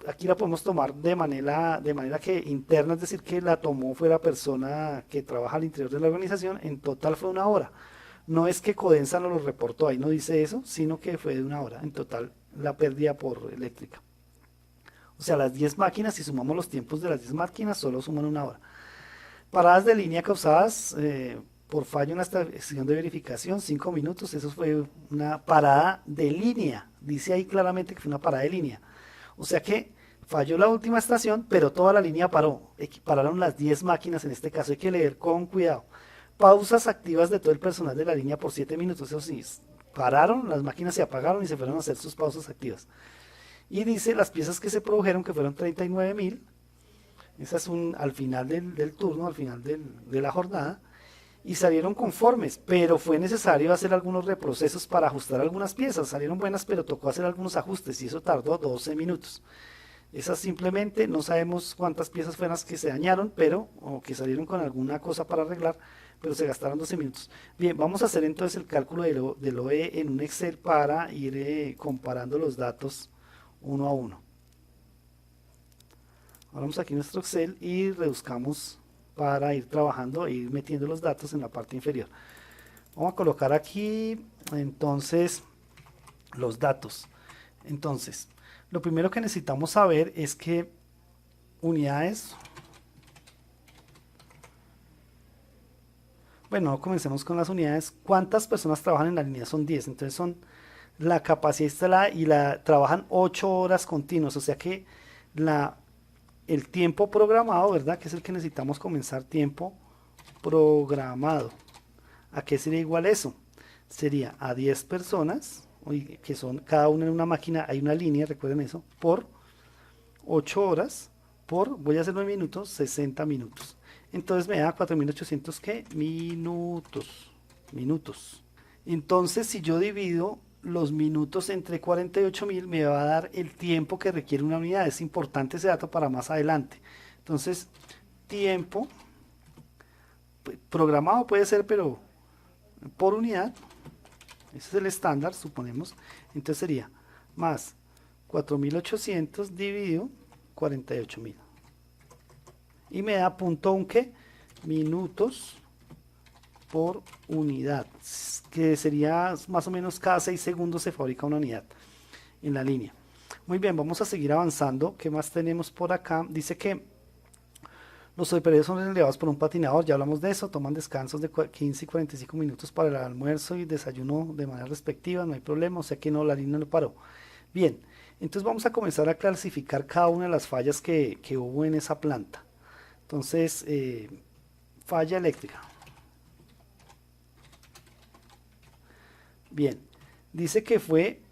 aquí la podemos tomar de manera que interna, es decir, que la tomó fue la persona que trabaja al interior de la organización, en total fue 1 hora. No es que Codensa no lo reportó, ahí no dice eso, sino que fue de 1 hora, en total la pérdida por eléctrica. O sea, las 10 máquinas, si sumamos los tiempos de las 10 máquinas, solo suman 1 hora. Paradas de línea causadas por fallo en la estación de verificación, 5 minutos, eso fue una parada de línea, dice ahí claramente que fue una parada de línea. O sea que falló la última estación, pero toda la línea paró, pararon las 10 máquinas en este caso, hay que leer con cuidado. Pausas activas de todo el personal de la línea por 7 minutos, eso sí, pararon, las máquinas se apagaron y se fueron a hacer sus pausas activas. Y dice las piezas que se produjeron, que fueron 39.000, esa es al final del turno, al final de la jornada, y salieron conformes, pero fue necesario hacer algunos reprocesos para ajustar algunas piezas. Salieron buenas, pero tocó hacer algunos ajustes y eso tardó 12 minutos. Esas simplemente no sabemos cuántas piezas fueron las que se dañaron, o que salieron con alguna cosa para arreglar, pero se gastaron 12 minutos. Bien, vamos a hacer entonces el cálculo del OE en un Excel para ir comparando los datos uno a uno. Ahora vamos aquí a nuestro Excel y reduzcamos para ir trabajando e ir metiendo los datos en la parte inferior. Vamos a colocar aquí entonces los datos. Entonces, lo primero que necesitamos saber es que unidades, bueno, comencemos con las unidades. ¿Cuántas personas trabajan en la línea? Son 10, entonces son la capacidad instalada y trabajan 8 horas continuas, o sea que el tiempo programado, ¿verdad? Que es el que necesitamos comenzar, tiempo programado. ¿A qué sería igual eso? Sería a 10 personas, que son cada una en una máquina, hay una línea, recuerden eso, por 8 horas, voy a hacer 9 minutos, 60 minutos. Entonces me da 4.800, ¿qué? Minutos. Entonces, si yo divido los minutos entre 48.000 me va a dar el tiempo que requiere una unidad. Es importante ese dato para más adelante. Entonces, tiempo programado puede ser, pero por unidad, ese es el estándar, suponemos. Entonces sería más 4.800 dividido 48.000. Y me da punto un ¿qué? Minutos por unidad, que sería más o menos cada 6 segundos se fabrica una unidad en la línea. Muy bien, vamos a seguir avanzando. ¿Qué más tenemos por acá? Dice que los operarios son relevados por un patinador, ya hablamos de eso, toman descansos de 15 y 45 minutos para el almuerzo y desayuno de manera respectiva, no hay problema, o sea que no, la línea no paró. Bien, entonces vamos a comenzar a clasificar cada una de las fallas que hubo en esa planta. Entonces, falla eléctrica. Bien, dice que fue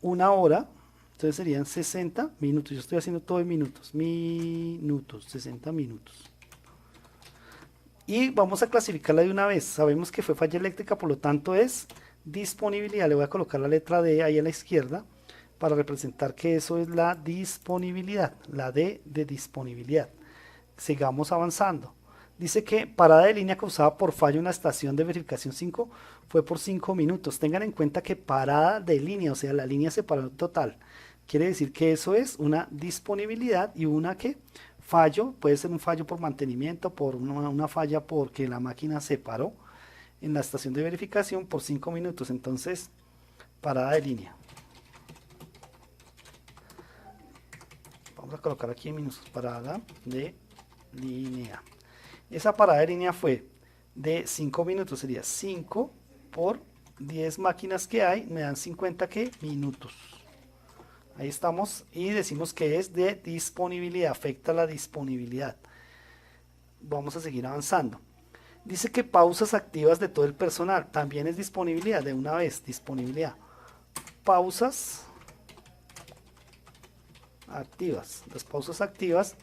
una hora, entonces serían 60 minutos. Yo estoy haciendo todo en minutos, 60 minutos. Y vamos a clasificarla de una vez. Sabemos que fue falla eléctrica, por lo tanto es disponibilidad. Le voy a colocar la letra D ahí a la izquierda para representar que eso es la disponibilidad, la D de disponibilidad. Sigamos avanzando. Dice que parada de línea causada por fallo en la estación de verificación 5 fue por 5 minutos. Tengan en cuenta que parada de línea, o sea, la línea se paró total. Quiere decir que eso es una disponibilidad y una que fallo, puede ser un fallo por mantenimiento, por una falla porque la máquina se paró en la estación de verificación por 5 minutos. Entonces, parada de línea. Vamos a colocar aquí en minutos, parada de línea. Esa parada de línea fue de 5 minutos, sería 5 por 10 máquinas que hay, me dan 50 ¿qué? Minutos. Ahí estamos y decimos que es de disponibilidad, afecta la disponibilidad. Vamos a seguir avanzando. Dice que pausas activas de todo el personal, también es disponibilidad, de una vez, disponibilidad. Pausas activas, las pausas activas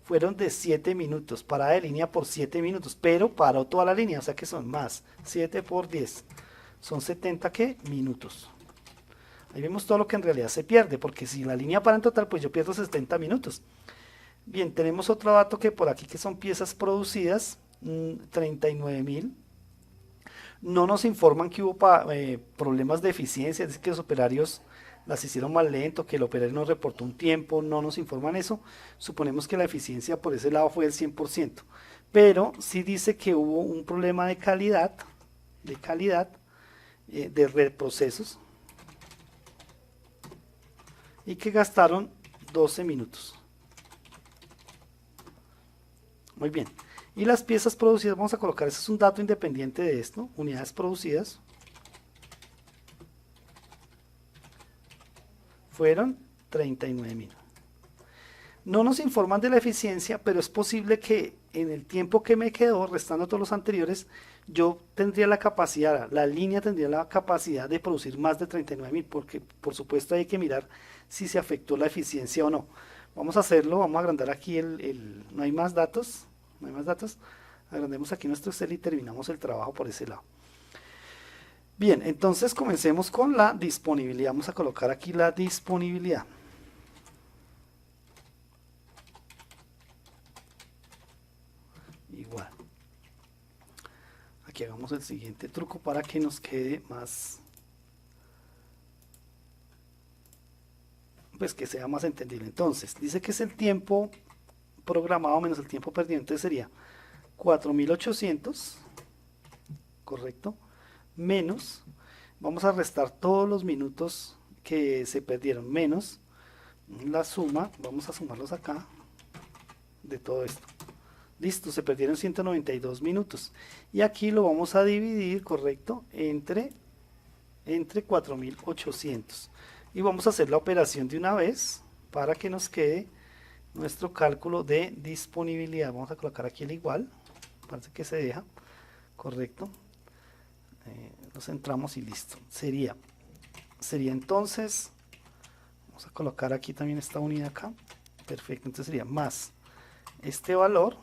fueron de 7 minutos, parada de línea por 7 minutos, pero paró toda la línea, o sea que son más, 7 por 10, son 70 ¿qué? Minutos. Ahí vemos todo lo que en realidad se pierde, porque si la línea para en total, pues yo pierdo 70 minutos. Bien, tenemos otro dato que por aquí que son piezas producidas, 39.000. No nos informan que hubo problemas de eficiencia, es decir, que los operarios las hicieron más lento, que el operario no reportó un tiempo, no nos informan eso. Suponemos que la eficiencia por ese lado fue del 100%. Pero sí dice que hubo un problema de calidad, de reprocesos, y que gastaron 12 minutos. Muy bien. Y las piezas producidas, vamos a colocar, ese es un dato independiente de esto, unidades producidas, fueron 39.000. No nos informan de la eficiencia, pero es posible que en el tiempo que me quedó, restando todos los anteriores, yo tendría la capacidad, la línea tendría la capacidad de producir más de 39.000, porque por supuesto hay que mirar si se afectó la eficiencia o no. Vamos a hacerlo, vamos a agrandar aquí no hay más datos, agrandemos aquí nuestro Excel y terminamos el trabajo por ese lado. Bien, entonces comencemos con la disponibilidad. Vamos a colocar aquí la disponibilidad. Igual. Aquí hagamos el siguiente truco para que nos quede más, pues que sea más entendible. Entonces, dice que es el tiempo programado menos el tiempo perdido. Entonces sería 4.800, correcto, menos, vamos a restar todos los minutos que se perdieron, menos la suma, vamos a sumarlos acá, de todo esto. Listo, se perdieron 192 minutos. Y aquí lo vamos a dividir, correcto, entre 4.800. Y vamos a hacer la operación de una vez para que nos quede nuestro cálculo de disponibilidad. Vamos a colocar aquí el igual, parece que se deja, correcto. Lo centramos y listo. Sería entonces, vamos a colocar aquí también esta unidad acá, perfecto. Entonces sería más este valor,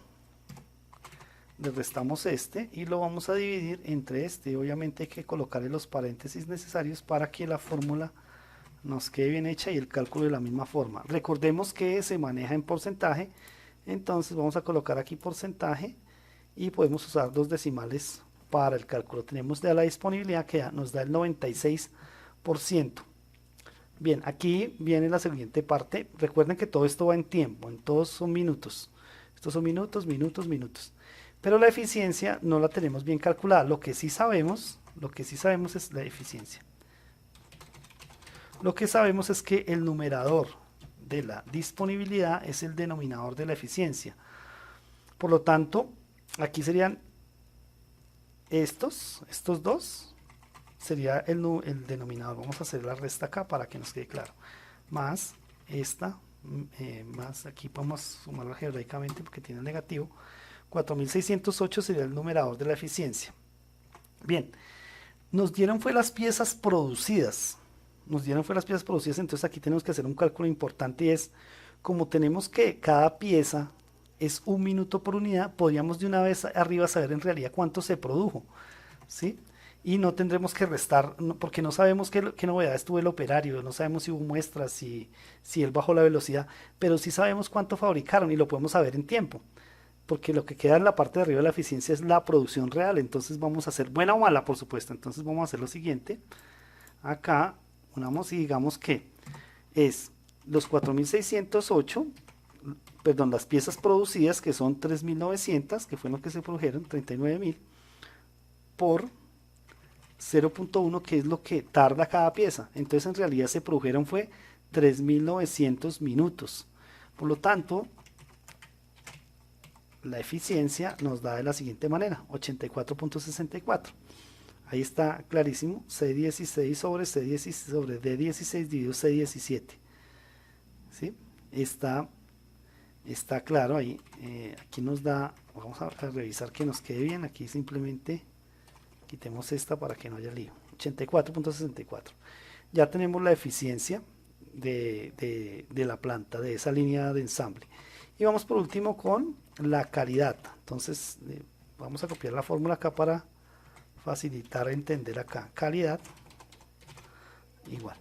le restamos este y lo vamos a dividir entre este. Obviamente hay que colocarle los paréntesis necesarios para que la fórmula nos quede bien hecha y el cálculo de la misma forma. Recordemos que se maneja en porcentaje, entonces vamos a colocar aquí porcentaje y podemos usar dos decimales para el cálculo. Tenemos de la disponibilidad que nos da el 96%. Bien, aquí viene la siguiente parte. Recuerden que todo esto va en tiempo, en todos son minutos. Estos son minutos, minutos, minutos. Pero la eficiencia no la tenemos bien calculada. Lo que sí sabemos es la eficiencia. Lo que sabemos es que el numerador de la disponibilidad es el denominador de la eficiencia. Por lo tanto, aquí serían estos dos sería el denominador. Vamos a hacer la resta acá para que nos quede claro. Más esta, más aquí podemos sumarlo algebraicamente porque tiene el negativo. 4608 sería el numerador de la eficiencia. Bien, nos dieron fue las piezas producidas. Entonces aquí tenemos que hacer un cálculo importante y es, como tenemos que cada pieza es 1 minuto por unidad, podríamos de una vez arriba saber en realidad cuánto se produjo, ¿sí? Y no tendremos que restar, porque no sabemos qué novedades tuvo el operario, no sabemos si hubo muestras, si él bajó la velocidad, pero sí sabemos cuánto fabricaron y lo podemos saber en tiempo, porque lo que queda en la parte de arriba de la eficiencia es la producción real. Entonces vamos a hacer buena o mala, por supuesto. Entonces vamos a hacer lo siguiente, acá unamos y digamos que es los 4608, perdón, las piezas producidas, que son 3900, que fue lo que se produjeron, 39.000, por 0.1, que es lo que tarda cada pieza. Entonces en realidad se produjeron fue 3900 minutos. Por lo tanto, la eficiencia nos da de la siguiente manera, 84.64. Ahí está clarísimo, C16 sobre C16 sobre D16 dividido C17. ¿Sí? Está claro ahí. Aquí nos da, vamos a revisar que nos quede bien. Aquí simplemente quitemos esta para que no haya lío. 84.64. Ya tenemos la eficiencia de la planta, de esa línea de ensamble. Y vamos por último con la calidad. Entonces vamos a copiar la fórmula acá para facilitar entender acá. Calidad igual.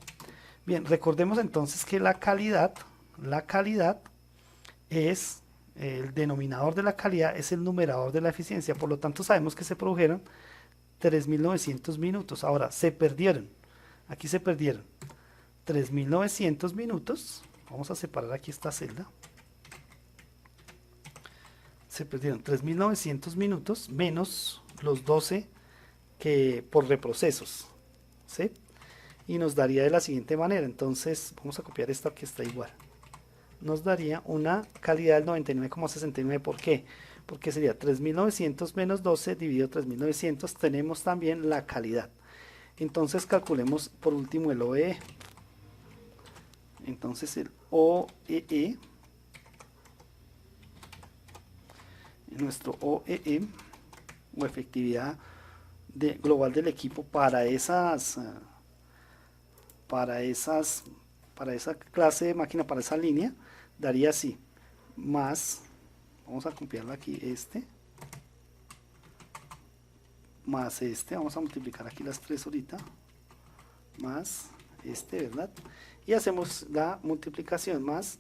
Bien, recordemos entonces que la calidad es el denominador de la calidad, es el numerador de la eficiencia. Por lo tanto sabemos que se produjeron 3900 minutos. Ahora se perdieron, aquí se perdieron 3900 minutos. Vamos a separar aquí esta celda. Se perdieron 3900 minutos menos los 12 que por reprocesos, ¿sí? Y nos daría de la siguiente manera. Entonces vamos a copiar esta que está igual. Nos daría una calidad del 99,69. ¿Por qué? Porque sería 3900 menos 12 dividido 3900. Tenemos también la calidad. Entonces calculemos por último el OEE. Entonces el OEE, nuestro OEE o efectividad global del equipo para esa clase de máquina, para esa línea, daría así, más, vamos a copiarlo aquí, más vamos a multiplicar aquí las tres ahorita, más ¿verdad? Y hacemos la multiplicación más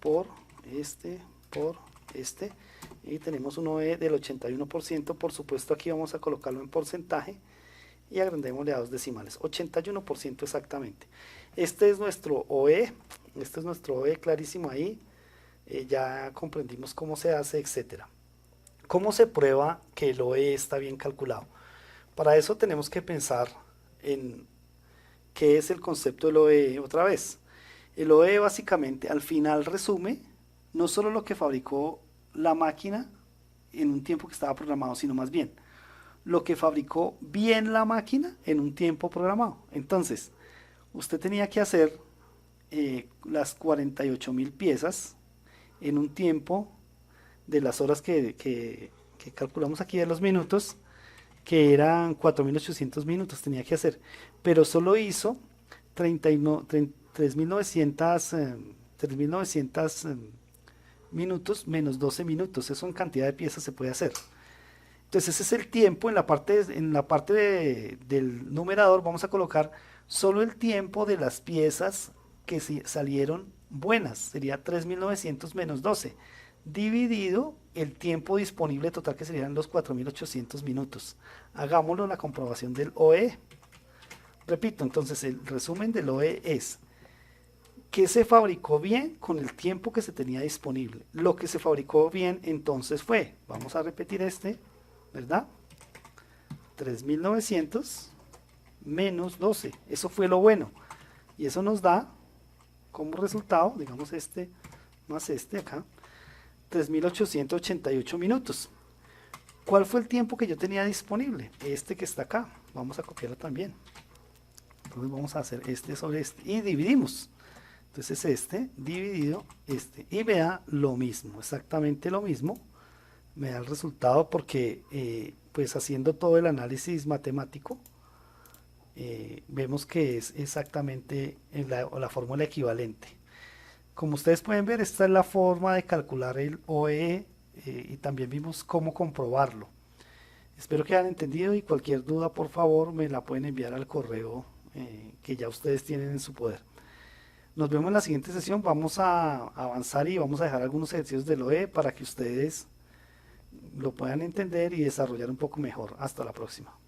por y tenemos un OE del 81%. Por supuesto aquí vamos a colocarlo en porcentaje y agrandémosle a 2 decimales, 81% exactamente. Este es nuestro OE, clarísimo ahí. Ya comprendimos cómo se hace, etcétera. ¿Cómo se prueba que el OE está bien calculado? Para eso tenemos que pensar en qué es el concepto del OE otra vez. El OE básicamente al final resume no solo lo que fabricó la máquina en un tiempo que estaba programado, sino más bien lo que fabricó bien la máquina en un tiempo programado. Entonces, usted tenía que hacer las 48.000 piezas en un tiempo de las horas que calculamos aquí de los minutos, que eran 4.800 minutos tenía que hacer, pero solo hizo 3.900 minutos menos 12 minutos. Eso en cantidad de piezas se puede hacer. Entonces ese es el tiempo. En la parte del numerador vamos a colocar solo el tiempo de las piezas que salieron buenas. Sería 3.900 menos 12 dividido el tiempo disponible total, que serían los 4.800 minutos. Hagámoslo la comprobación del OE. Repito, entonces el resumen del OE es que se fabricó bien con el tiempo que se tenía disponible. Lo que se fabricó bien entonces fue, vamos a repetir ¿verdad? 3.900 menos 12, eso fue lo bueno. Y eso nos da como resultado, digamos más acá, 3.888 minutos. ¿Cuál fue el tiempo que yo tenía disponible? Que está acá. vamos a copiarlo también. Entonces vamos a hacer este sobre este y dividimos. Entonces este dividido este y me da lo mismo, exactamente lo mismo. Me da el resultado porque pues haciendo todo el análisis matemático vemos que es exactamente en la fórmula equivalente. Como ustedes pueden ver, esta es la forma de calcular el OEE y también vimos cómo comprobarlo. Espero que hayan entendido y cualquier duda por favor me la pueden enviar al correo que ya ustedes tienen en su poder. Nos vemos en la siguiente sesión, vamos a avanzar y vamos a dejar algunos ejercicios del OE para que ustedes lo puedan entender y desarrollar un poco mejor. Hasta la próxima.